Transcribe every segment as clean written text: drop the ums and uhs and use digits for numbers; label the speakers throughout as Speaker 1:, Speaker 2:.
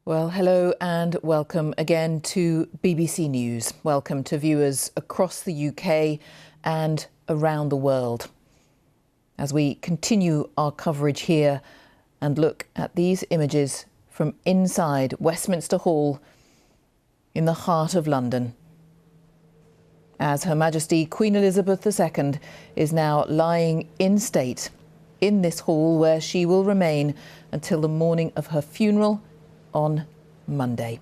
Speaker 1: Well, hello and welcome again to BBC News. Welcome to viewers across the UK and around the world. As we continue our coverage here and look at these images from inside Westminster Hall in the heart of London, as Her Majesty Queen Elizabeth II is now lying in state in this hall where she will remain until the morning of her funeral on Monday.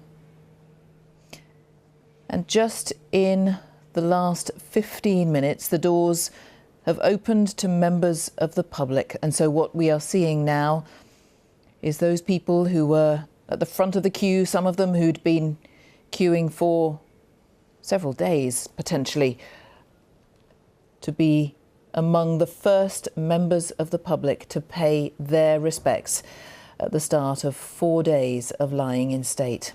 Speaker 1: And just in the last 15 minutes, the doors have opened to members of the public. And so what we are seeing now is those people who were at the front of the queue, some of them who'd been queuing for several days, potentially, to be among the first members of the public to pay their respects at the start of 4 days of lying in state.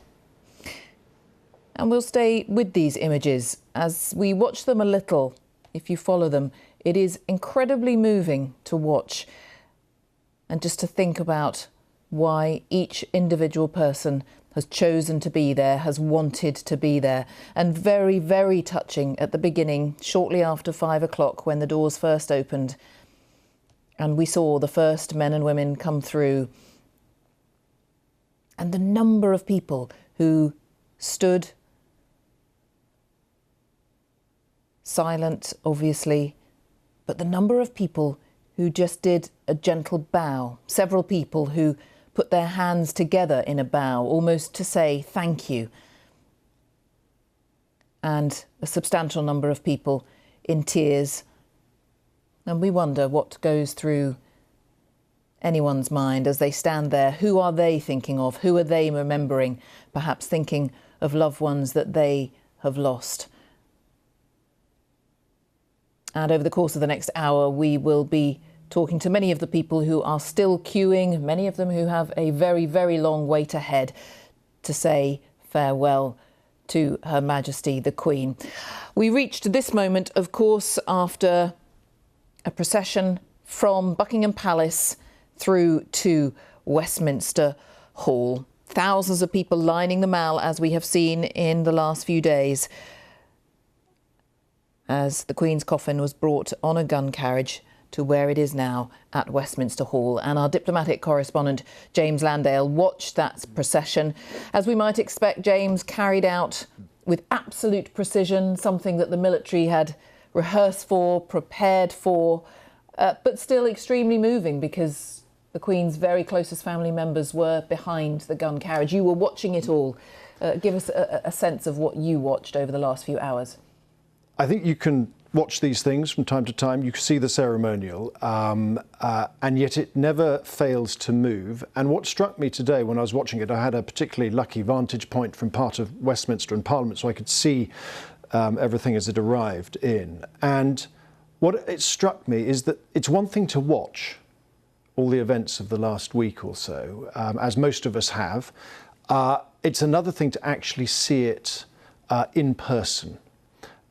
Speaker 1: And we'll stay with these images as we watch them a little. If you follow them, it is incredibly moving to watch and just to think about why each individual person has chosen to be there, has wanted to be there. And very, very touching at the beginning, shortly after 5 o'clock when the doors first opened and we saw the first men and women come through. And the number of people who stood silent, obviously, but the number of people who just did a gentle bow. Several people who put their hands together in a bow, almost to say thank you. And a substantial number of people in tears. And we wonder what goes through anyone's mind as they stand there. Who are they thinking of? Who are they remembering? Perhaps thinking of loved ones that they have lost. And over the course of the next hour, we will be talking to many of the people who are still queuing, many of them who have a very, very long wait ahead to say farewell to Her Majesty the Queen. We reached this moment, of course, after a procession from Buckingham Palace through to Westminster Hall. Thousands of people lining the Mall, as we have seen in the last few days, as the Queen's coffin was brought on a gun carriage to where it is now at Westminster Hall. And our diplomatic correspondent, James Landale, watched that procession. As we might expect, James, carried out with absolute precision, something that the military had rehearsed for, prepared for, but still extremely moving because the Queen's very closest family members were behind the gun carriage. You were watching it all. Give us a sense of what you watched over the last few hours.
Speaker 2: I think you can watch these things from time to time. You can see the ceremonial, and yet it never fails to move. And what struck me today when I was watching it, I had a particularly lucky vantage point from part of Westminster and Parliament, so I could see everything as it arrived in. And what it struck me is that it's one thing to watch all the events of the last week or so, as most of us have. It's another thing to actually see it in person.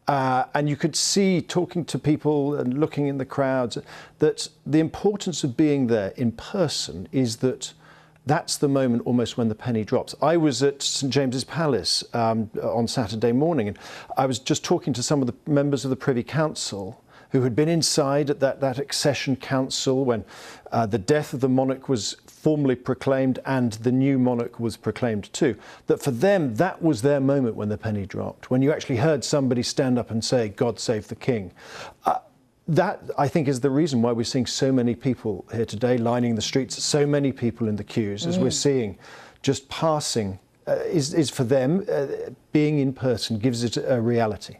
Speaker 2: And you could see, talking to people and looking in the crowds, that the importance of being there in person is that that's the moment almost when the penny drops. I was at St James's Palace on Saturday morning, and I was just talking to some of the members of the Privy Council who had been inside at that accession council when the death of the monarch was formally proclaimed and the new monarch was proclaimed too. That for them, that was their moment when the penny dropped, when you actually heard somebody stand up and say, "God save the King." That, I think, is the reason why we're seeing so many people here today lining the streets, so many people in the queues, as we're seeing just passing, is for them, being in person gives it a reality.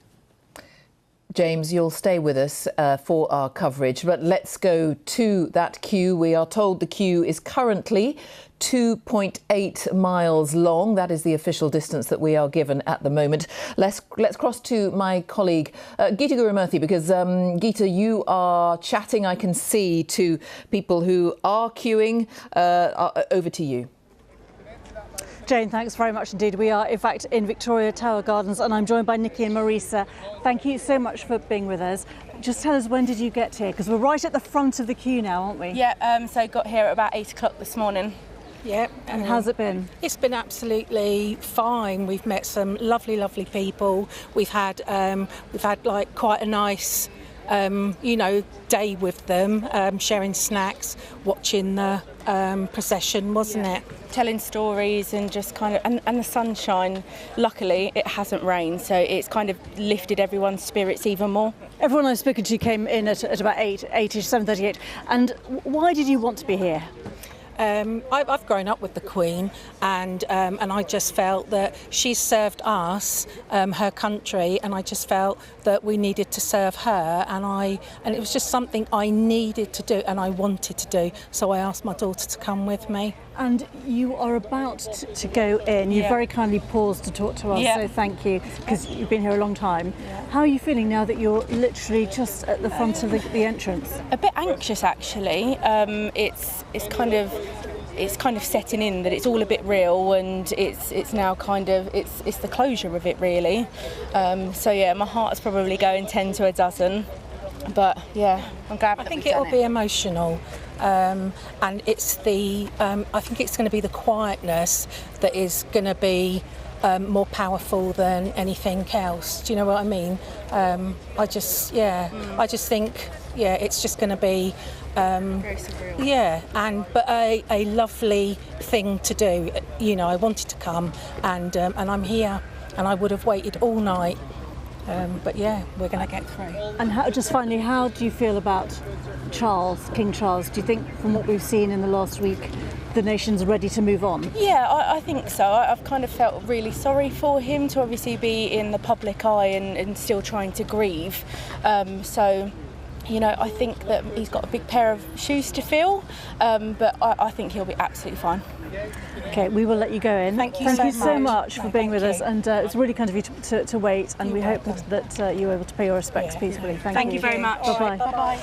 Speaker 1: James, you'll stay with us for our coverage, but let's go to that queue. We are told the queue is currently 2.8 miles long. That is the official distance that we are given at the moment. Let's cross to my colleague, Geeta Gurumurthy, because Geeta, you are chatting, I can see, to people who are queuing. Over to you.
Speaker 3: Jane, thanks very much indeed. We are, in fact, in Victoria Tower Gardens, and I'm joined by Nikki and Marisa. Thank you so much for being with us. Just tell us, when did you get here? Because we're right at the front of the queue now, aren't we?
Speaker 4: Yeah, so I got here at about 8 o'clock this morning.
Speaker 3: Yeah, And how's it been?
Speaker 4: It's been absolutely fine. We've met some lovely people. We've had like quite a nice day with them, sharing snacks, watching the procession, wasn't it?
Speaker 5: Telling stories and just kind of, and the sunshine, luckily it hasn't rained, so it's kind of lifted everyone's spirits even more.
Speaker 3: Everyone I've spoken to came in at about 8ish, 7:38. And why did you want to be here?
Speaker 4: I've grown up with the Queen, and I just felt that she served us, her country, and I just felt that we needed to serve her, and it was just something I needed to do and I wanted to do. So I asked my daughter to come with me.
Speaker 3: And you are about to go in. You very kindly paused to talk to us, so thank you, because you've been here a long time. How are you feeling now that you're literally just at the front of the entrance?
Speaker 5: A bit anxious, actually. It's kind of setting in that it's all a bit real, and it's now kind of it's the closure of it, really. So yeah, my heart's probably going 10 to a dozen. But yeah, I'm glad.
Speaker 4: I think it will be emotional, and it's I think it's going to be the quietness that is going to be more powerful than anything else. Do you know what I mean? I just think it's just going to be
Speaker 5: very surreal.
Speaker 4: But a lovely thing to do. I wanted to come, and I'm here, and I would have waited all night. But yeah, we're going to get through.
Speaker 3: And just finally, how do you feel about King Charles? Do you think, from what we've seen in the last week, the nation's ready to move on?
Speaker 5: Yeah, I think so. I've kind of felt really sorry for him to obviously be in the public eye and still trying to grieve. I think that he's got a big pair of shoes to fill, but I think he'll be absolutely fine.
Speaker 3: Okay, we will let you go in.
Speaker 5: Thank you
Speaker 3: so much for being with us, and it's really kind of you to wait, and we hope that you were able to pay your respects peacefully. Thank you
Speaker 5: very much.
Speaker 3: Bye-bye.
Speaker 5: Bye-bye.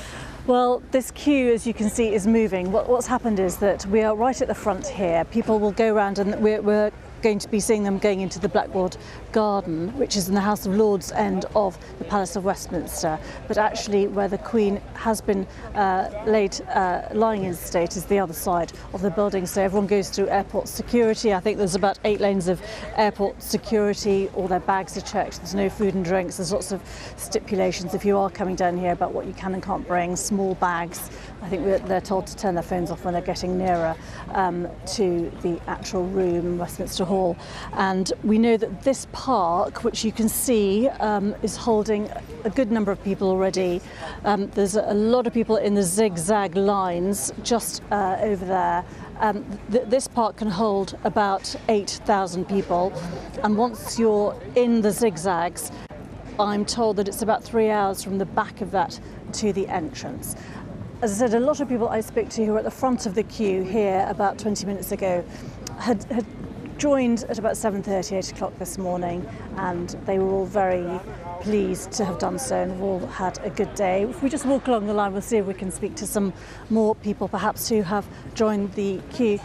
Speaker 3: Well, this queue, as you can see, is moving. What's happened is that we are right at the front here. People will go around, and we're going to be seeing them going into the Blackboard Garden, which is in the House of Lords end of the Palace of Westminster. But actually, where the Queen has been lying in state is the other side of the building. So everyone goes through airport security. I think there's about 8 lanes of airport security. All their bags are checked. There's no food and drinks. There's lots of stipulations if you are coming down here about what you can and can't bring. Small bags. I think they're told to turn their phones off when they're getting nearer to the actual room, Westminster Hall. And we know that this park, which you can see, is holding a good number of people already. There's a lot of people in the zigzag lines just over there. This park can hold about 8,000 people, and once you're in the zigzags, I'm told that it's about 3 hours from the back of that to the entrance. As I said, a lot of people I spoke to who were at the front of the queue here about 20 minutes ago had joined at about 7:30, 8 o'clock this morning, and they were all very pleased to have done so and have all had a good day. If we just walk along the line, we'll see if we can speak to some more people perhaps who have joined the queue.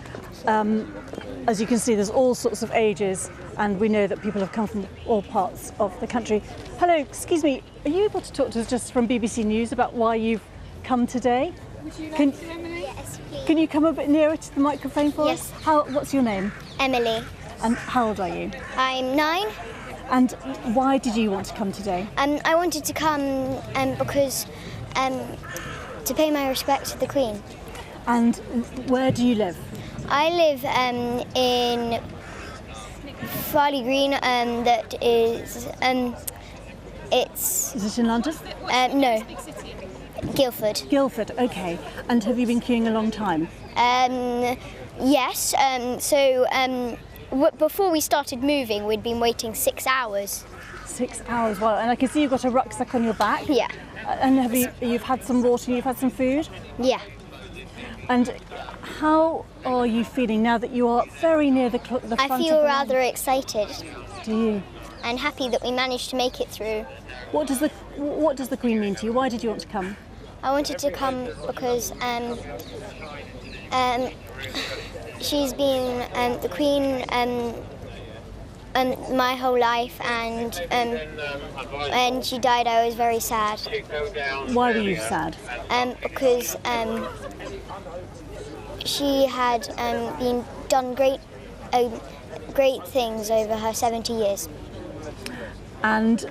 Speaker 3: As you can see, there's all sorts of ages, and we know that people have come from all parts of the country. Hello, excuse me, are you able to talk to us just from BBC News about why you've come today?
Speaker 6: Would you like to, Emily? Yes, please.
Speaker 3: Can you come a bit nearer to the microphone for us? What's your name?
Speaker 6: Emily.
Speaker 3: And how old are you?
Speaker 6: I'm 9.
Speaker 3: And why did you want to come today?
Speaker 6: I wanted to come because to pay my respect to the Queen.
Speaker 3: And where do you live?
Speaker 6: I live in Farley Green. That is it's.
Speaker 3: Is it in London?
Speaker 6: No. Guildford.
Speaker 3: Guildford, okay. And have you been queuing a long time?
Speaker 6: Yes. Before we started moving, we'd been waiting 6 hours.
Speaker 3: 6 hours, wow. And I can see you've got a rucksack on your back.
Speaker 6: Yeah.
Speaker 3: And you've had some water and you've had some food?
Speaker 6: Yeah.
Speaker 3: And how are you feeling now that you are very near the front of the line?
Speaker 6: I feel rather excited.
Speaker 3: Do you?
Speaker 6: And happy that we managed to make it through.
Speaker 3: What does the Queen mean to you? Why did you want to come?
Speaker 6: I wanted to come because she's been the Queen my whole life, and when she died I was very sad.
Speaker 3: Why were you sad?
Speaker 6: Because she had been done great things over her 70 years.
Speaker 3: And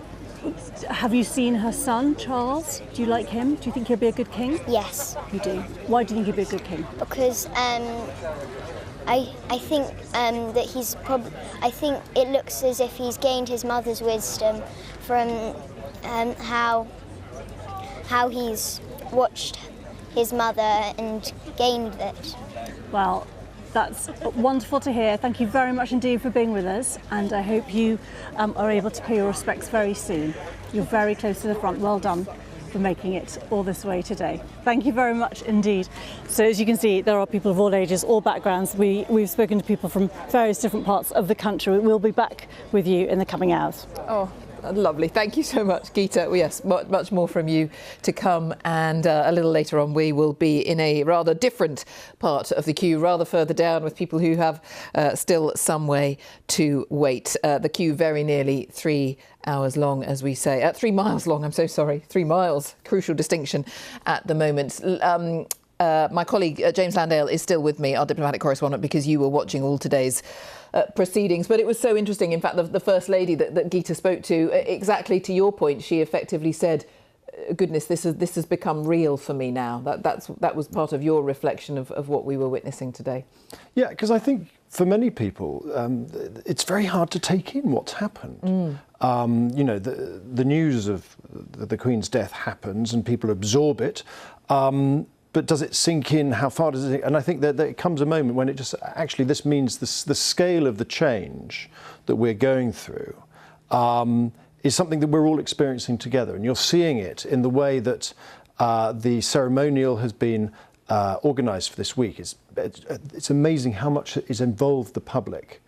Speaker 3: have you seen her son, Charles? Do you like him? Do you think he'll be a good king?
Speaker 6: Yes.
Speaker 3: You do. Why do you think he'll be a good king?
Speaker 6: Because I think that he's I think it looks as if he's gained his mother's wisdom from how he's watched his mother and gained it.
Speaker 3: Well, that's wonderful to hear. Thank you very much indeed for being with us, and I hope you are able to pay your respects very soon. You're very close to the front. Well done for making it all this way today. Thank you very much indeed. So as you can see, there are people of all ages, all backgrounds. We've spoken to people from various different parts of the country. We'll be back with you in the coming hours.
Speaker 1: Oh, lovely. Thank you so much, Geeta. Well, yes, much more from you to come. And a little later on, we will be in a rather different part of the queue, rather further down, with people who have still some way to wait. The queue very nearly 3 hours long, as we say. 3 miles long, I'm so sorry. 3 miles. Crucial distinction at the moment. My colleague James Landale is still with me, our diplomatic correspondent, because you were watching all today's proceedings. But it was so interesting. In fact, the First Lady that Geeta spoke to, exactly to your point, she effectively said, goodness, this has become real for me now. That was part of your reflection of what we were witnessing today. Yeah,
Speaker 2: because I think for many people, it's very hard to take in what's happened. You know, the news of the Queen's death happens and people absorb it. But does it sink in? How far does it? And I think that there comes a moment when it just actually, this means the scale of the change that we're going through is something that we're all experiencing together. And you're seeing it in the way that the ceremonial has been organised for this week. It's amazing how much has involved the public.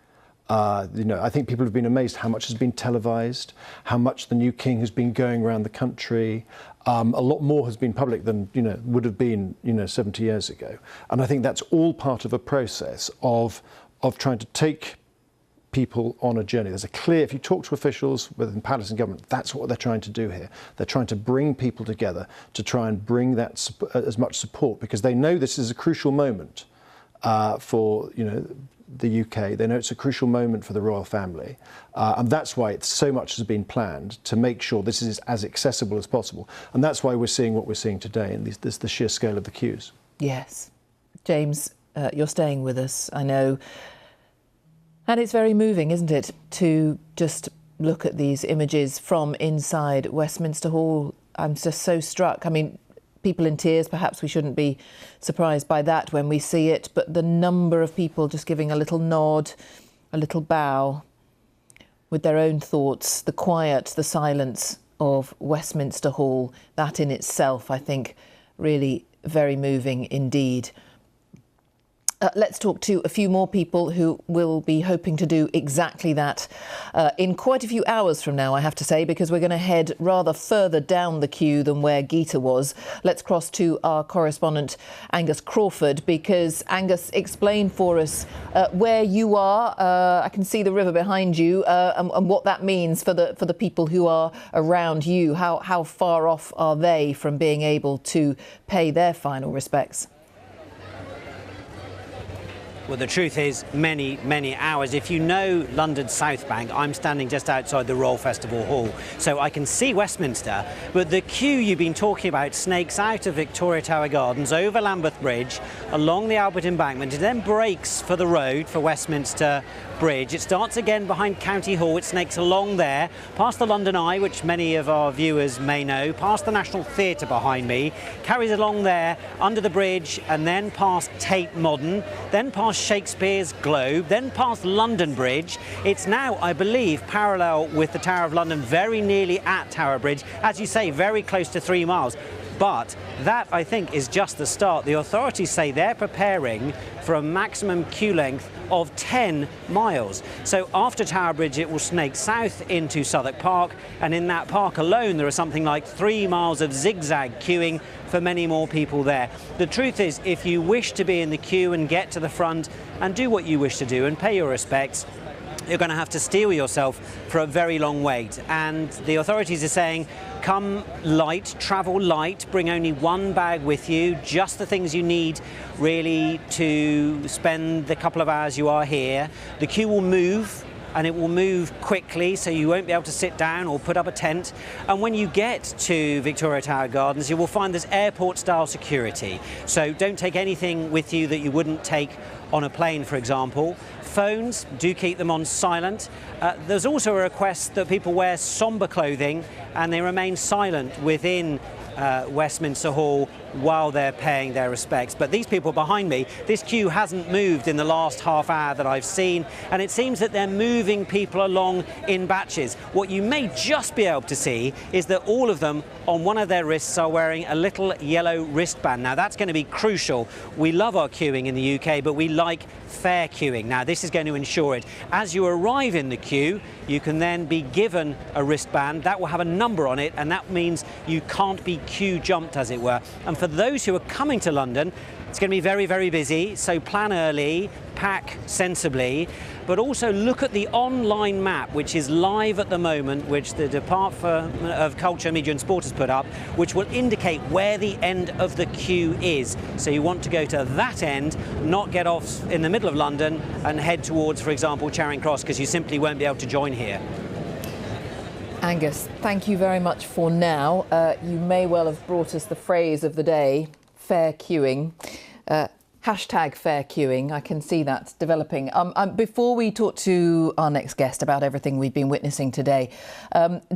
Speaker 2: You know, I think people have been amazed how much has been televised, how much the new king has been going around the country. A lot more has been public than, you know, would have been, you know, 70 years ago. And I think that's all part of a process of trying to take people on a journey. There's a clear, if you talk to officials within palace and government, that's what they're trying to do here. They're trying to bring people together to try and bring that as much support, because they know this is a crucial moment for, you know, the UK. They know it's a crucial moment for the royal family, and that's why so much has been planned to make sure this is as accessible as possible. And that's why we're seeing what we're seeing today, and the sheer scale of the queues.
Speaker 1: Yes. James, you're staying with us, I know. And it's very moving, isn't it, to just look at these images from inside Westminster Hall. I'm just so struck. I mean, people in tears, perhaps we shouldn't be surprised by that when we see it, but the number of people just giving a little nod, a little bow with their own thoughts, the quiet, the silence of Westminster Hall, that in itself, I think, really very moving indeed. Let's talk to a few more people who will be hoping to do exactly that in quite a few hours from now, I have to say, because we're going to head rather further down the queue than where Geeta was. Let's cross to our correspondent, Angus Crawford, because Angus, explain for us where you are. I can see the river behind you, and what that means for the people who are around you. How far off are they from being able to pay their final respects?
Speaker 7: Well, the truth is many, many hours. If you know London South Bank, I'm standing just outside the Royal Festival Hall, so I can see Westminster, but the queue you've been talking about snakes out of Victoria Tower Gardens, over Lambeth Bridge, along the Albert Embankment. It then breaks for the road for Westminster Bridge. It starts again behind County Hall. It snakes along there, past the London Eye, which many of our viewers may know, past the National Theatre behind me, carries along there, under the bridge, and then past Tate Modern, then past Shakespeare's Globe, then past London Bridge. It's now, I believe, parallel with the Tower of London, very nearly at Tower Bridge. As you say, very close to 3 miles. But that, I think, is just the start. The authorities say they're preparing for a maximum queue length of 10 miles. So after Tower Bridge, it will snake south into Southwark Park, and in that park alone, there are something like 3 miles of zigzag queuing for many more people there. The truth is, if you wish to be in the queue and get to the front and do what you wish to do and pay your respects, you're going to have to steel yourself for a very long wait. And the authorities are saying, come light, travel light, bring only one bag with you, just the things you need really to spend the couple of hours you are here. The queue will move, and it will move quickly, so you won't be able to sit down or put up a tent. And when you get to Victoria Tower Gardens, you will find there's airport-style security. So don't take anything with you that you wouldn't take on a plane, for example. Phones, do keep them on silent. There's also a request that people wear sombre clothing and they remain silent within Westminster Hall while they're paying their respects. But these people behind me, this queue hasn't moved in the last half hour that I've seen, and it seems that they're moving people along in batches. What you may just be able to see is that all of them on one of their wrists are wearing a little yellow wristband. Now that's going to be crucial. We love our queuing in the UK, but we like fair queuing. Now this is going to ensure it. As you arrive in the queue, you can then be given a wristband that will have a number on it, and that means you can't be queue jumped, as it were. And for those who are coming to London, it's going to be very, very busy, so plan early, pack sensibly, but also look at the online map, which is live at the moment, which the Department of Culture, Media and Sport has put up, which will indicate where the end of the queue is. So you want to go to that end, not get off in the middle of London and head towards, for example, Charing Cross, because you simply won't be able to join here.
Speaker 1: Angus, thank you very much for now. You may well have brought us the phrase of the day, fair queuing. Hashtag fair queuing. I can see that developing. Before we talk to our next guest about everything we've been witnessing today,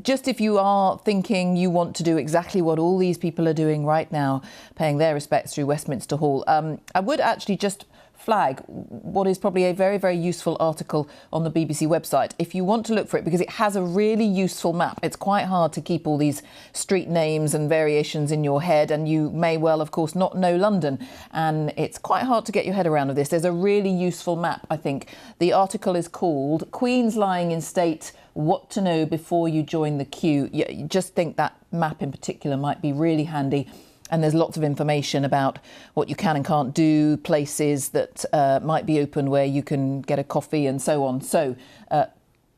Speaker 1: just if you are thinking you want to do exactly what all these people are doing right now, paying their respects through Westminster Hall, I would actually just flag what is probably a very, very useful article on the BBC website if you want to look for it, because it has a really useful map. It's quite hard to keep all these street names and variations in your head, and you may well, of course, not know London, and it's quite hard to get your head around of this. There's a really useful map, I think. The article is called Queen's Lying in State, What to Know Before You Join the Queue. You just think that map in particular might be really handy. And there's lots of information about what you can and can't do, places that might be open where you can get a coffee and so on. So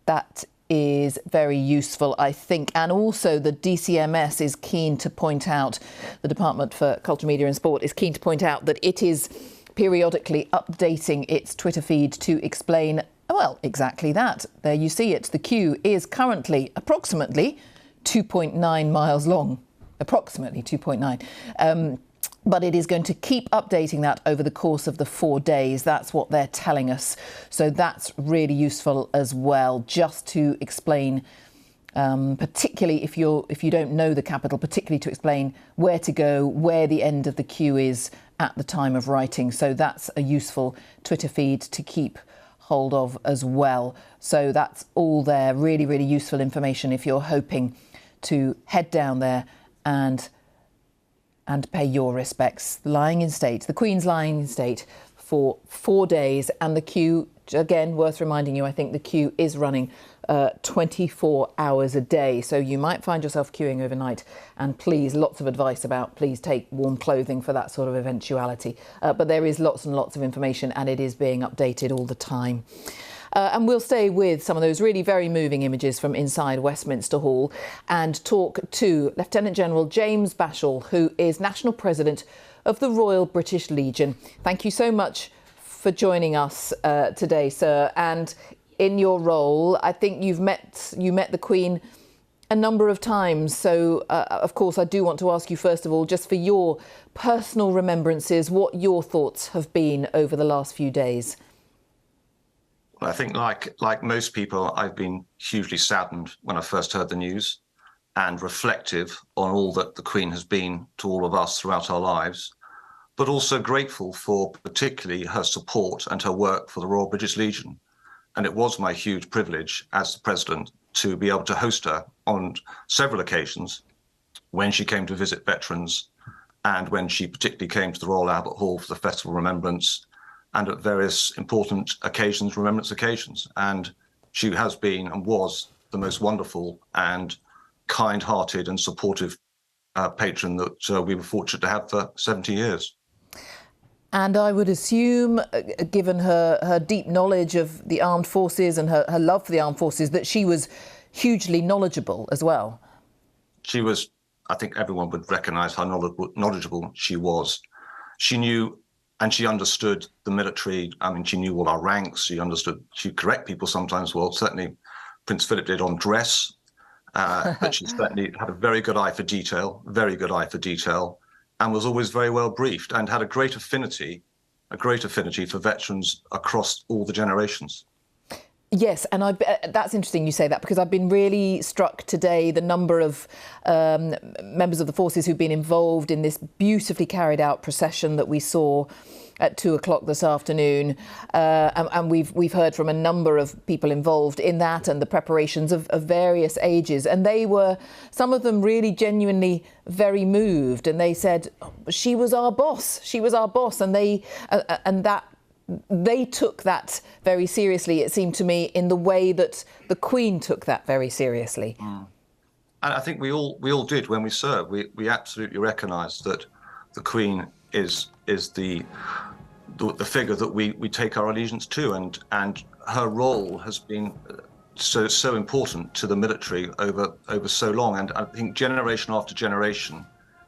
Speaker 1: that is very useful, I think. And also the DCMS is keen to point out, the Department for Culture, Media and Sport is keen to point out that it is periodically updating its Twitter feed to explain, well, exactly that. There you see it. The queue is currently approximately 2.9 miles long. Approximately 2.9. But it is going to keep updating that over the course of the 4 days. That's what they're telling us. So that's really useful as well, just to explain, particularly if you don't know the capital, particularly to explain where to go, where the end of the queue is at the time of writing. So that's a useful Twitter feed to keep hold of as well. So that's all there. Really, really useful information if you're hoping to head down there and pay your respects. Lying in state, the Queen's lying in state for 4 days, and the queue, again, worth reminding you, I think the queue is running 24 hours a day, so you might find yourself queuing overnight, and please, lots of advice about please take warm clothing for that sort of eventuality. But there is lots and lots of information, and it is being updated all the time. And we'll stay with some of those really very moving images from inside Westminster Hall and talk to Lieutenant General James Bashall, who is National President of the Royal British Legion. Thank you so much for joining us today, sir. And in your role, I think you met the Queen a number of times. So, of course, I do want to ask you, first of all, just for your personal remembrances, what your thoughts have been over the last few days.
Speaker 8: I think, like most people, I've been hugely saddened when I first heard the news, and reflective on all that the Queen has been to all of us throughout our lives, but also grateful for particularly her support and her work for the Royal British Legion. And it was my huge privilege as the President to be able to host her on several occasions when she came to visit veterans, and when she particularly came to the Royal Albert Hall for the Festival of Remembrance, and at various important occasions, remembrance occasions. And she has been and was the most wonderful and kind-hearted and supportive patron that we were fortunate to have for 70 years.
Speaker 1: And I would assume, given her deep knowledge of the armed forces and her love for the armed forces, that she was hugely knowledgeable as well.
Speaker 8: She was, I think everyone would recognise how knowledgeable she was. She knew and she understood the military. I mean, she knew all our ranks. She understood, she'd correct people sometimes. Well, certainly Prince Philip did on dress, but she certainly had a very good eye for detail, and was always very well briefed and had a great affinity for veterans across all the generations.
Speaker 1: Yes, and that's interesting you say that, because I've been really struck today the number of members of the forces who've been involved in this beautifully carried out procession that we saw at 2 o'clock this afternoon, and we've heard from a number of people involved in that and the preparations of various ages, and they were, some of them really genuinely very moved, and they said she was our boss, and they took that very seriously, it seemed to me, in the way that the Queen took that very seriously.
Speaker 8: And I think we all did when we served. We absolutely recognise that the Queen is the figure that we take our allegiance to, and her role has been so important to the military over so long. And I think generation after generation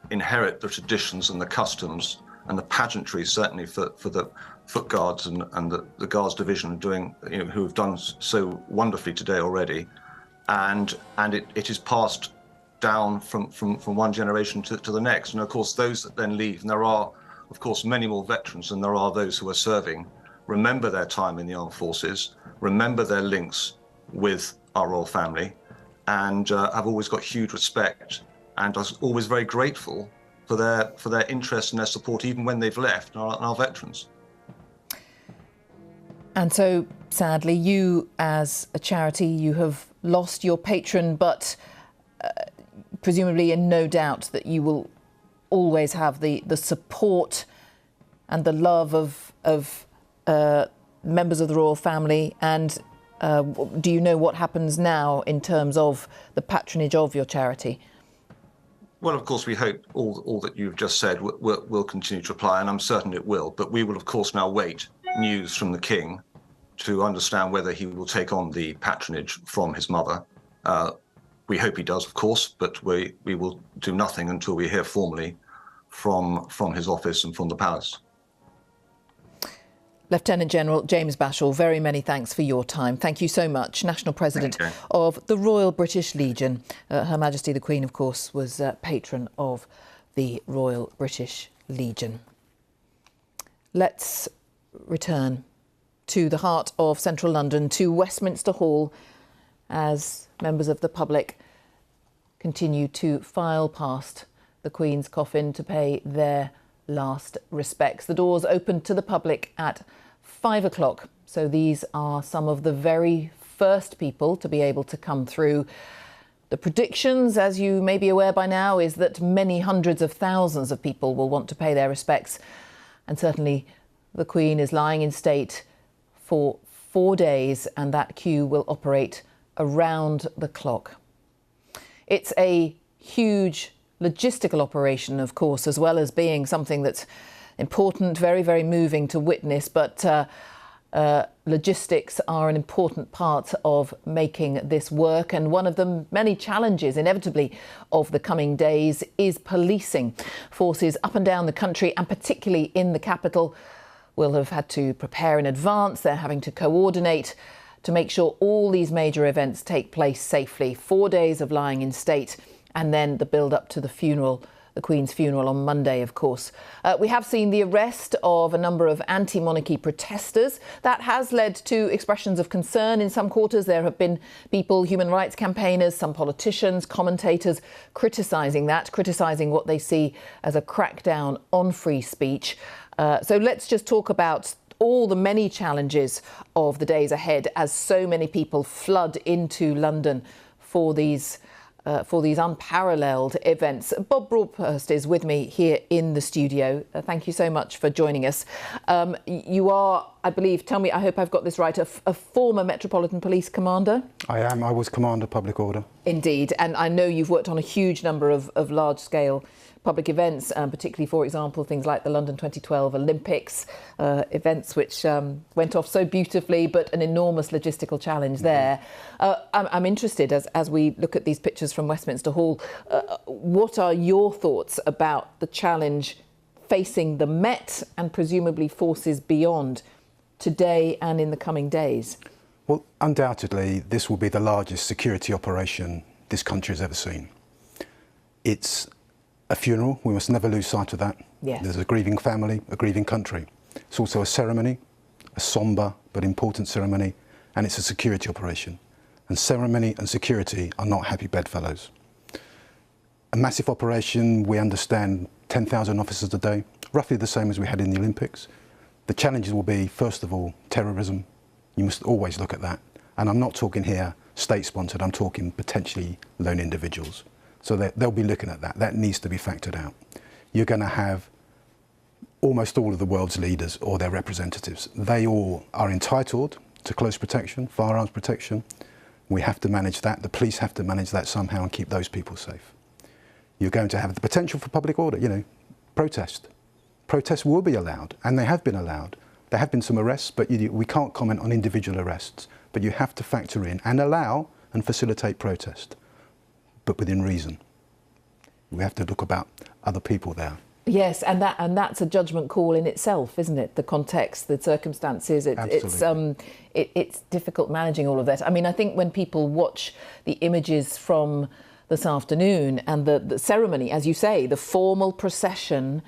Speaker 8: inherit the traditions and the customs and the pageantry, certainly for the Foot Guards and the Guards Division who have done so wonderfully today already, and it is passed down from one generation to the next. And of course, those that then leave, and there are of course many more veterans than there are those who are serving, remember their time in the armed forces, remember their links with our royal family, and have always got huge respect and are always very grateful for their interest and their support, even when they've left, our veterans.
Speaker 1: And so, sadly, you as a charity, you have lost your patron, but presumably in no doubt that you will always have the support and the love of members of the royal family. And do you know what happens now in terms of the patronage of your charity?
Speaker 8: Well, of course, we hope all that you've just said will continue to apply, and I'm certain it will. But we will, of course, now wait news from the King to understand whether he will take on the patronage from his mother. We hope he does, of course, but we will do nothing until we hear formally from his office and from the palace.
Speaker 1: Lieutenant General James Bashall, very many thanks for your time. Thank you so much. National President of the Royal British Legion. Her Majesty the Queen, of course, was patron of the Royal British Legion. Let's return to the heart of central London, to Westminster Hall, as members of the public continue to file past the Queen's coffin to pay their last respects. The doors opened to the public at 5 o'clock, so these are some of the very first people to be able to come through. The predictions, as you may be aware by now, is that many hundreds of thousands of people will want to pay their respects, and certainly the Queen is lying in state for 4 days, and that queue will operate around the clock. It's a huge logistical operation, of course, as well as being something that's important, very, very moving to witness, but logistics are an important part of making this work, and one of the many challenges, inevitably, of the coming days is policing. Forces up and down the country, and particularly in the capital, will have had to prepare in advance. They're having to coordinate to make sure all these major events take place safely. 4 days of lying in state, and then the build-up to the funeral, the Queen's funeral on Monday, of course. We have seen the arrest of a number of anti-monarchy protesters. That has led to expressions of concern in some quarters. There have been people, human rights campaigners, some politicians, commentators criticising that, criticising what they see as a crackdown on free speech. So let's just talk about all the many challenges of the days ahead as so many people flood into London for these unparalleled events. Bob Broadhurst is with me here in the studio. Thank you so much for joining us. You are I believe, tell me, I hope I've got this right, a former Metropolitan Police commander?
Speaker 9: I am. I was Commander Public Order. Indeed.
Speaker 1: And I know you've worked on a huge number of large-scale public events, particularly, for example, things like the London 2012 Olympics, events which went off so beautifully, but an enormous logistical challenge there. I'm interested, as we look at these pictures from Westminster Hall, what are your thoughts about the challenge facing the Met and presumably forces beyond today and in the coming days?
Speaker 9: Well, undoubtedly, this will be the largest security operation this country has ever seen. It's a funeral. We must never lose sight of that.
Speaker 1: Yes.
Speaker 9: There's a grieving family, a grieving country. It's also a ceremony, a sombre but important ceremony, and it's a security operation. And ceremony and security are not happy bedfellows. A massive operation, we understand 10,000 officers a day, roughly the same as we had in the Olympics. The challenges will be, first of all, terrorism. You must always look at that. And I'm not talking here state-sponsored, I'm talking potentially lone individuals. So they'll be looking at that. That needs to be factored out. You're going to have almost all of the world's leaders or their representatives. They all are entitled to close protection, firearms protection. We have to manage that. The police have to manage that somehow and keep those people safe. You're going to have the potential for public order, protest. Protests will be allowed, and they have been allowed. There have been some arrests, but we can't comment on individual arrests. But you have to factor in and allow and facilitate protest, but within reason. We have to look about other people there.
Speaker 1: Yes, and that's a judgment call in itself, isn't it? The context, the circumstances. It's difficult managing all of that. I mean, I think when people watch the images from this afternoon and the ceremony, as you say, the formal procession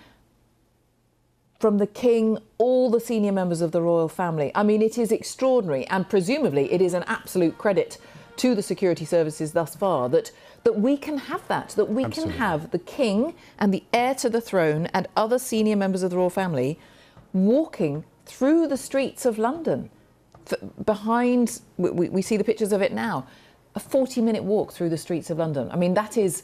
Speaker 1: from the King, all the senior members of the royal family. I mean, it is extraordinary, and presumably it is an absolute credit to the security services thus far that we can have that we Absolutely. Can have the King and the heir to the throne and other senior members of the royal family walking through the streets of London. Behind, we see the pictures of it now, a 40-minute walk through the streets of London. I mean, that is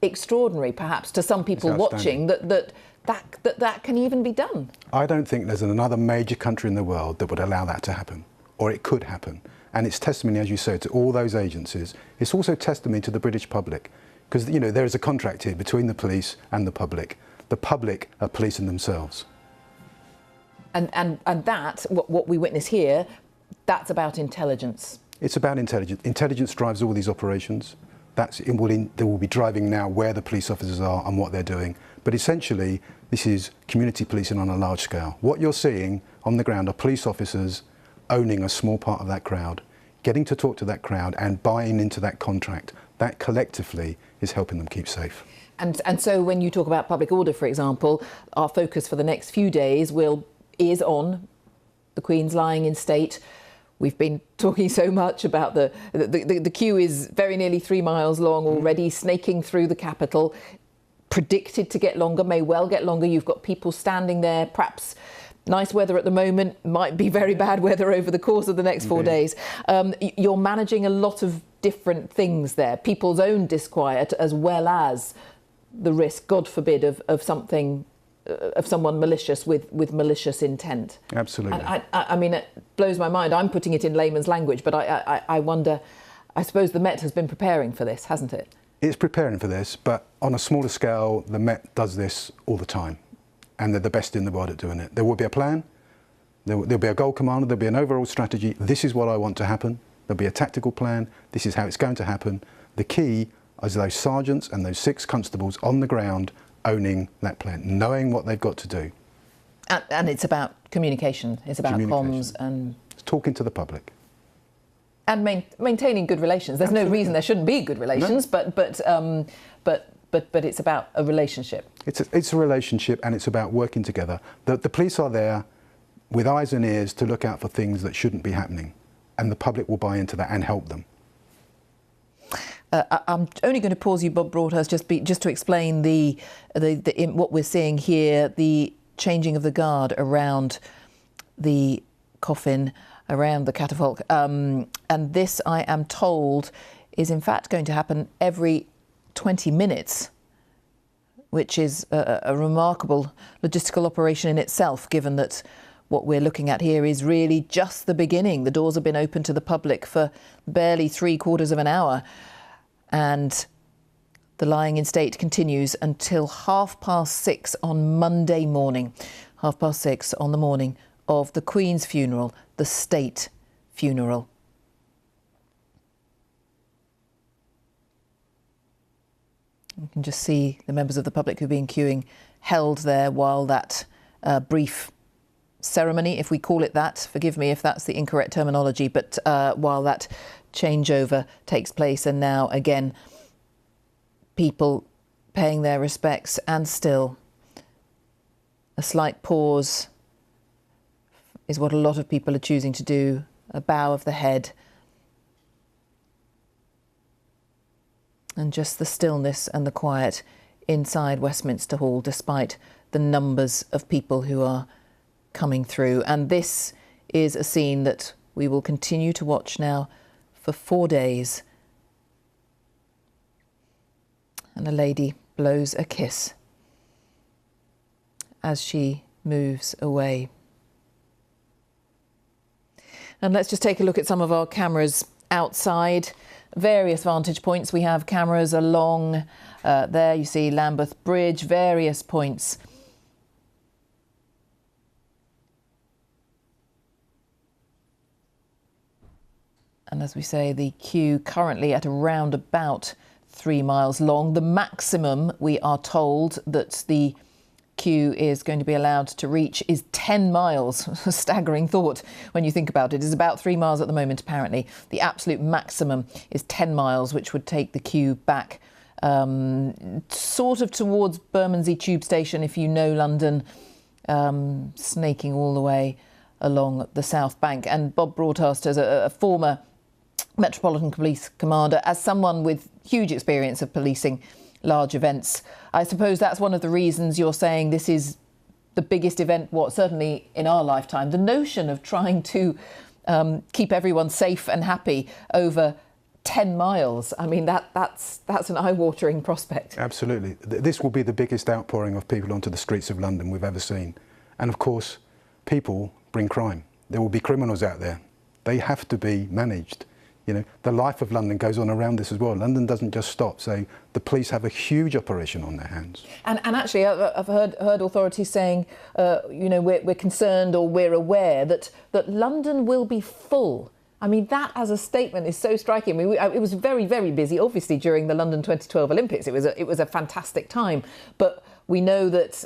Speaker 1: extraordinary, perhaps, to some people watching, that can even be done.
Speaker 9: I don't think there's another major country in the world that would allow that to happen, or it could happen. And it's testimony, as you say, to all those agencies. It's also testimony to the British public, because there is a contract here between the police and the public. The public are policing themselves.
Speaker 1: And that, what we witness here, that's about intelligence.
Speaker 9: It's about intelligence. Intelligence drives all these operations. They will be driving now where the police officers are and what they're doing. But essentially, this is community policing on a large scale. What you're seeing on the ground are police officers owning a small part of that crowd, getting to talk to that crowd and buying into that contract. That collectively is helping them keep safe.
Speaker 1: And so when you talk about public order, for example, our focus for the next few days is on the Queen's lying in state. We've been talking so much about the queue is very nearly 3 miles long already, snaking through the capital, predicted to get longer, may well get longer. You've got people standing there, perhaps nice weather at the moment, might be very bad weather over the course of the next 4 days. You're managing a lot of different things there, people's own disquiet as well as the risk, God forbid, of something, of someone malicious with malicious intent.
Speaker 9: Absolutely.
Speaker 1: And I mean, it blows my mind. I'm putting it in layman's language, but I wonder, I suppose the Met has been preparing for this, hasn't it?
Speaker 9: It's preparing for this, but on a smaller scale, the Met does this all the time. And they're the best in the world at doing it. There will be a plan, there'll be a goal commander, there'll be an overall strategy. This is what I want to happen. There'll be a tactical plan. This is how it's going to happen. The key is those sergeants and those 6 constables on the ground owning that plan, knowing what they've got to do.
Speaker 1: And it's about communication. It's about comms and
Speaker 9: it's talking to the public.
Speaker 1: And maintaining good relations. There's
Speaker 9: Absolutely.
Speaker 1: No reason there shouldn't be good relations,
Speaker 9: no.
Speaker 1: but it's about a relationship.
Speaker 9: It's a relationship, and it's about working together. The police are there with eyes and ears to look out for things that shouldn't be happening, and the public will buy into that and help them.
Speaker 1: I'm only going to pause you, Bob Broadhurst, just to explain what we're seeing here, the changing of the guard around the coffin, around the catafalque, and this, I am told, is in fact going to happen every 20 minutes, which is a remarkable logistical operation in itself, given that what we're looking at here is really just the beginning. The doors have been open to the public for barely 3/4 of an hour, and the lying in state continues until 6:30 on Monday morning. 6:30 on the morning of the Queen's funeral, the state funeral. You can just see the members of the public who've been queuing held there while that brief ceremony, if we call it that, forgive me if that's the incorrect terminology, but while that changeover takes place, and now again people paying their respects, and still a slight pause is what a lot of people are choosing to do, a bow of the head, and just the stillness and the quiet inside Westminster Hall, despite the numbers of people who are coming through. And this is a scene that we will continue to watch now for 4 days. And a lady blows a kiss as she moves away. And let's just take a look at some of our cameras outside. Various vantage points. We have cameras along there. You see Lambeth Bridge, various points. And as we say, the queue currently at around about 3 miles long. The maximum, we are told, that the queue is going to be allowed to reach is 10 miles. A staggering thought when you think about it. It's about 3 miles at the moment, apparently. The absolute maximum is 10 miles, which would take the queue back sort of towards Bermondsey Tube Station, if you know London, snaking all the way along the South Bank. And Bob Broadhurst, as a former Metropolitan Police Commander, as someone with huge experience of policing large events, I suppose that's one of the reasons you're saying this is the biggest event, certainly in our lifetime. The notion of trying to keep everyone safe and happy over 10 miles, I mean, that's an eye-watering prospect.
Speaker 9: Absolutely. This will be the biggest outpouring of people onto the streets of London we've ever seen. And of course, people bring crime. There will be criminals out there. They have to be managed. You know, the life of London goes on around this as well. London doesn't just stop. So the police have a huge operation on their hands. And
Speaker 1: actually, I've heard authorities saying, we're concerned, or we're aware that London will be full. I mean, that as a statement is so striking. I mean, it was very, very busy, obviously, during the London 2012 Olympics. It was a fantastic time. But we know that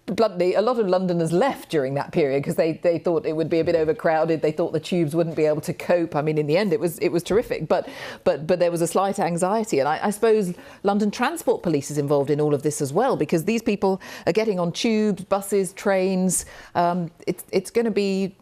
Speaker 1: bluntly, a lot of Londoners left during that period because they thought it would be a bit overcrowded. They thought the tubes wouldn't be able to cope. I mean, in the end, it was terrific. But there was a slight anxiety. And I suppose London Transport Police is involved in all of this as well, because these people are getting on tubes, buses, trains. It's going to be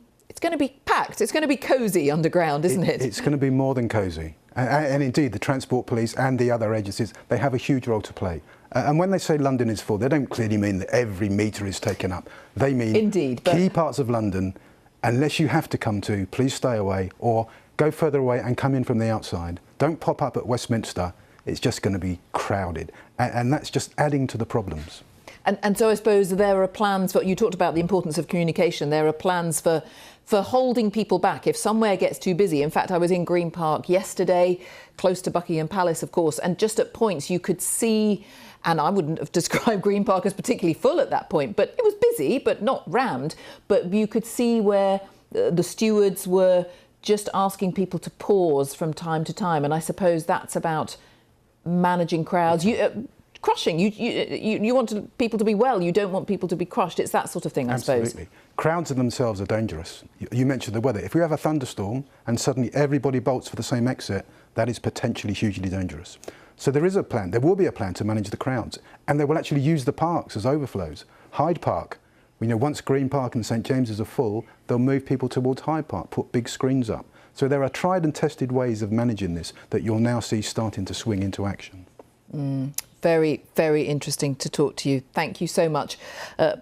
Speaker 1: packed. It's going to be cosy underground, isn't it?
Speaker 9: It's going to be more than cosy. And indeed, the Transport Police and the other agencies, they have a huge role to play. And when they say London is full, they don't clearly mean that every metre is taken up. They mean indeed, key parts of London, unless you have to come to, please stay away, or go further away and come in from the outside. Don't pop up at Westminster. It's just going to be crowded. And that's just adding to the problems.
Speaker 1: And so I suppose there are plans you talked about the importance of communication. There are plans for holding people back if somewhere gets too busy. In fact, I was in Green Park yesterday, close to Buckingham Palace, of course, and just at points you could see, and I wouldn't have described Green Park as particularly full at that point, but it was busy, but not rammed. But you could see where the stewards were just asking people to pause from time to time. And I suppose that's about managing crowds. Crushing. You want people to be well. You don't want people to be crushed. It's that sort of thing, I suppose.
Speaker 9: Absolutely. Crowds in themselves are dangerous. You mentioned the weather. If we have a thunderstorm and suddenly everybody bolts for the same exit, that is potentially hugely dangerous. So there is a plan. There will be a plan to manage the crowds, and they will actually use the parks as overflows. Hyde Park, once Green Park and St James's are full, they'll move people towards Hyde Park, put big screens up. So there are tried and tested ways of managing this that you'll now see starting to swing into action.
Speaker 1: Very, very interesting to talk to you. Thank you so much.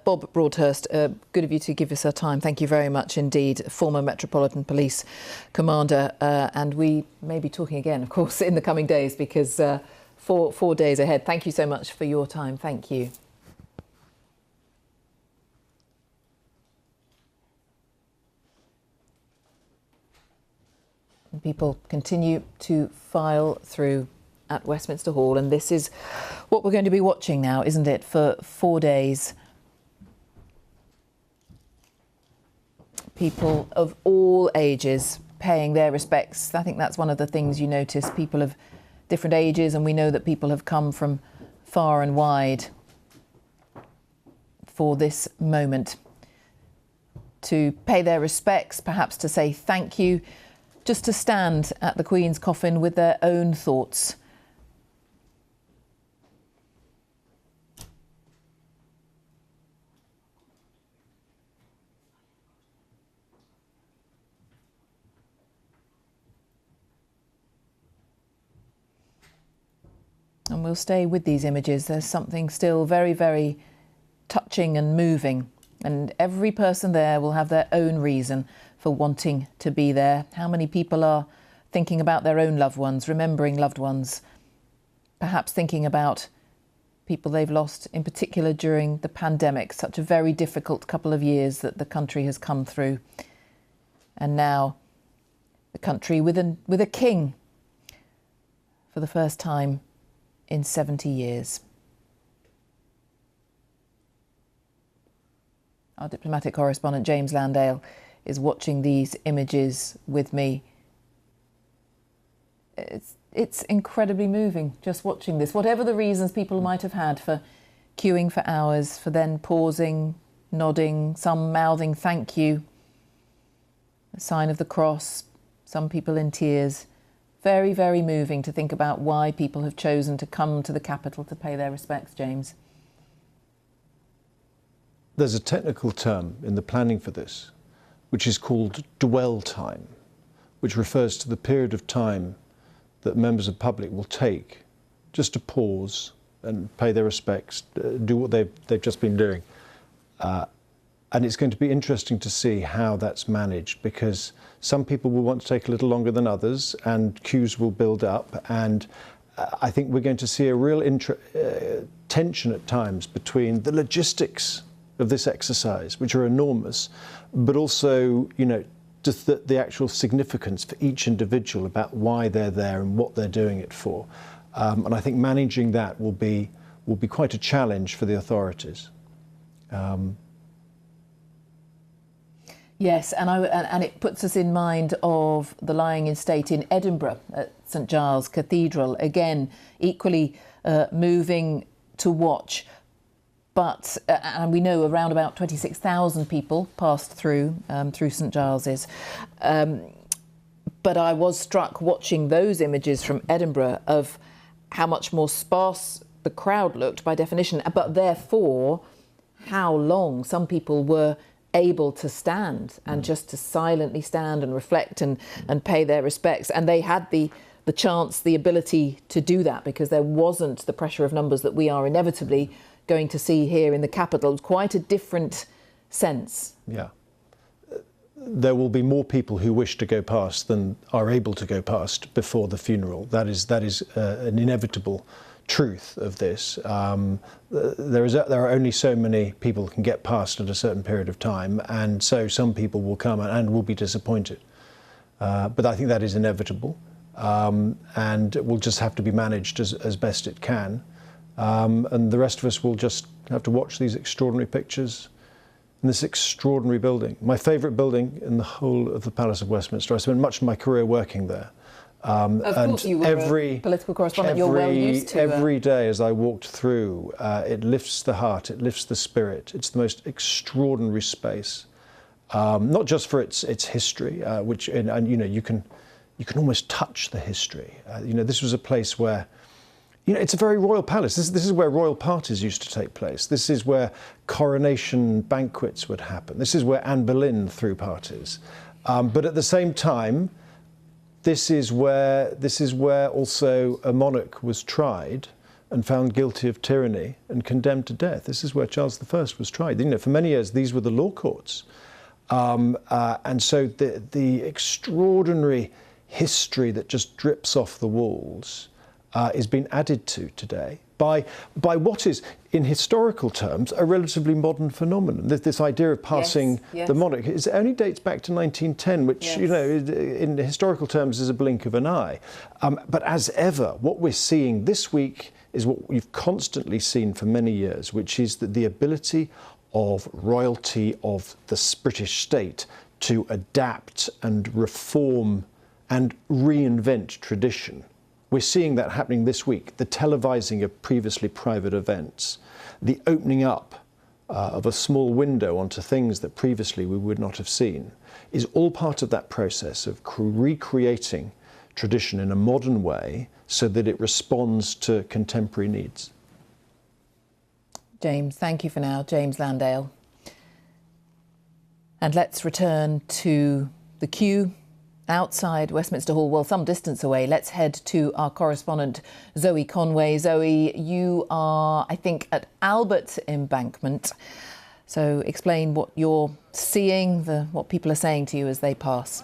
Speaker 1: Bob Broadhurst, good of you to give us our time. Thank you very much indeed, former Metropolitan Police Commander. And we may be talking again, of course, in the coming days, because 4 days ahead. Thank you so much for your time. Thank you. And people continue to file through at Westminster Hall, and this is what we're going to be watching now, isn't it, for 4 days. People of all ages paying their respects. I think that's one of the things you notice, people of different ages, and we know that people have come from far and wide for this moment to pay their respects, perhaps to say thank you, just to stand at the Queen's coffin with their own thoughts. And we'll stay with these images. There's something still very, very touching and moving. And every person there will have their own reason for wanting to be there. How many people are thinking about their own loved ones, remembering loved ones, perhaps thinking about people they've lost, in particular during the pandemic, such a very difficult couple of years that the country has come through. And now the country with a king for the first time in 70 years. Our diplomatic correspondent James Landale is watching these images with me. It's incredibly moving just watching this. Whatever the reasons people might have had for queuing for hours, for then pausing, nodding, some mouthing thank you, a sign of the cross, some people in tears. Very, very moving to think about why people have chosen to come to the capital to pay their respects, James.
Speaker 2: There's a technical term in the planning for this, which is called dwell time, which refers to the period of time that members of the public will take just to pause and pay their respects, do what they've just been doing. And it's going to be interesting to see how that's managed, because some people will want to take a little longer than others and queues will build up. And I think we're going to see a real tension at times between the logistics of this exercise, which are enormous, but also, you know, just the actual significance for each individual about why they're there and what they're doing it for. And I think managing that will be quite a challenge for the authorities.
Speaker 1: Yes, and it puts us in mind of the lying in state in Edinburgh at St Giles Cathedral. Again, equally moving to watch. But and we know around about 26,000 people passed through St Giles's. But I was struck watching those images from Edinburgh of how much more sparse the crowd looked by definition, but therefore how long some people were able to stand and just to silently stand and reflect and pay their respects. And they had the chance, the ability to do that, because there wasn't the pressure of numbers that we are inevitably going to see here in the capital. It was quite a different sense.
Speaker 2: Yeah. There will be more people who wish to go past than are able to go past before the funeral. That is an inevitable truth of this. There are only so many people who can get past at a certain period of time, and so some people will come and will be disappointed. But I think that is inevitable, and it will just have to be managed as best it can. And the rest of us will just have to watch these extraordinary pictures in this extraordinary building. My favourite building in the whole of the Palace of Westminster. I spent much of my career working there.
Speaker 1: Of course, you were a political correspondent. You're well used to
Speaker 2: every day as I walked through, it lifts the heart, it lifts the spirit. It's the most extraordinary space, not just for its history, which and you know you can almost touch the history. You know, this was a place where, you know, it's a very royal palace. This is where royal parties used to take place. This is where coronation banquets would happen. This is where Anne Boleyn threw parties. But at the same time, this is where also a monarch was tried and found guilty of tyranny and condemned to death. This is where Charles I was tried. You know, for many years, these were the law courts. And so the extraordinary history that just drips off the walls is being added to today by what is, in historical terms, a relatively modern phenomenon. This idea of passing the monarch, it only dates back to 1910, which, you know, in historical terms is a blink of an eye. But as ever, what we're seeing this week is what we've constantly seen for many years, which is that the ability of royalty of the British state to adapt and reform and reinvent tradition. We're seeing that happening this week. The televising of previously private events, the opening up of a small window onto things that previously we would not have seen, is all part of that process of recreating tradition in a modern way so that it responds to contemporary needs.
Speaker 1: James, thank you for now. James Landale. And let's return to the queue outside Westminster Hall, well, some distance away. Let's head to our correspondent, Zoe Conway. Zoe, you are, I think, at Albert Embankment. So explain what you're seeing, what people are saying to you as they pass.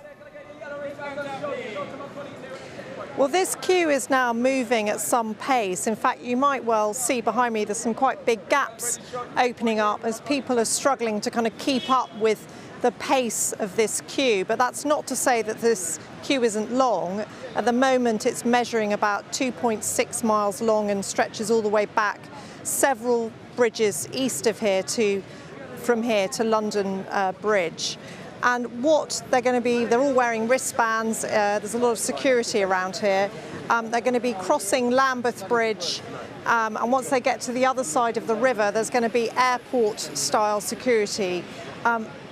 Speaker 10: Well, this queue is now moving at some pace. In fact, you might well see behind me there's some quite big gaps opening up as people are struggling to kind of keep up with the pace of this queue. But that's not to say that this queue isn't long. At the moment, it's measuring about 2.6 miles long and stretches all the way back several bridges east of here from here to London Bridge. And what they're going to be, they're all wearing wristbands. There's a lot of security around here. They're going to be crossing Lambeth Bridge. And once they get to the other side of the river, there's going to be airport-style security.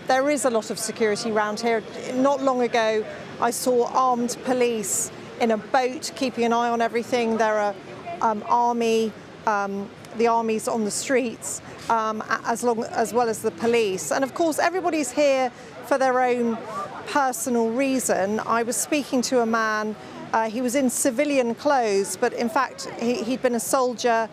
Speaker 10: There is a lot of security around here. Not long ago, I saw armed police in a boat keeping an eye on everything. There are the army's on the streets, as well as the police. And of course, everybody's here for their own personal reason. I was speaking to a man, he was in civilian clothes, but in fact, he'd been a soldier,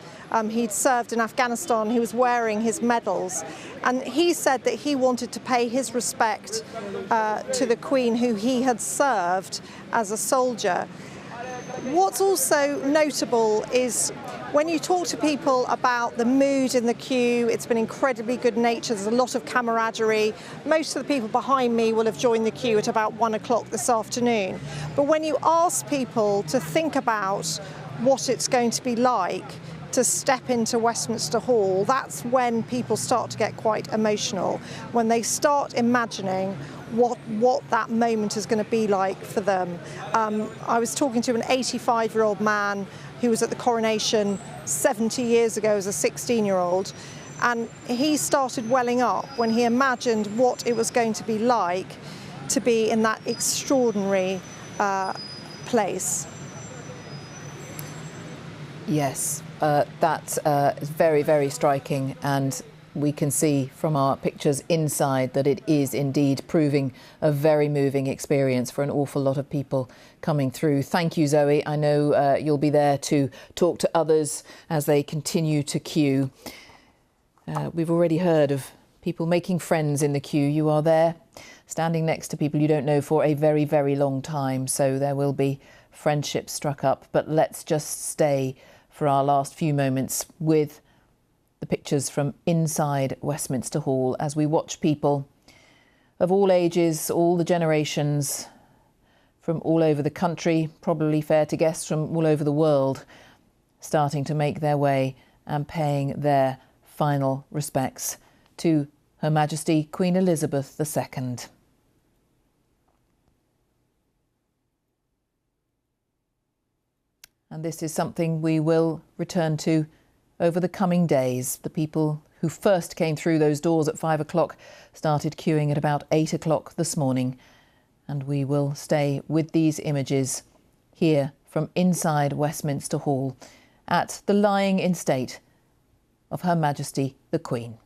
Speaker 10: he'd served in Afghanistan, he was wearing his medals. And he said that he wanted to pay his respect to the Queen, who he had served as a soldier. What's also notable is when you talk to people about the mood in the queue, it's been incredibly good natured. There's a lot of camaraderie. Most of the people behind me will have joined the queue at about 1 o'clock this afternoon. But when you ask people to think about what it's going to be like to step into Westminster Hall, that's when people start to get quite emotional, when they start imagining what that moment is going to be like for them. I was talking to an 85-year-old man who was at the coronation 70 years ago as a 16-year-old, and he started welling up when he imagined what it was going to be like to be in that extraordinary place.
Speaker 1: Yes, that's very, very striking, and we can see from our pictures inside that it is indeed proving a very moving experience for an awful lot of people coming through. Thank you, Zoe. I know you'll be there to talk to others as they continue to queue. We've already heard of people making friends in the queue. You are there standing next to people you don't know for a very, very long time, so there will be friendships struck up. But let's just stay for our last few moments with the pictures from inside Westminster Hall as we watch people of all ages, all the generations, from all over the country, probably fair to guess from all over the world, starting to make their way and paying their final respects to Her Majesty Queen Elizabeth II. And this is something we will return to over the coming days. The people who first came through those doors at 5 o'clock started queuing at about 8 o'clock this morning. And we will stay with these images here from inside Westminster Hall at the lying in state of Her Majesty the Queen.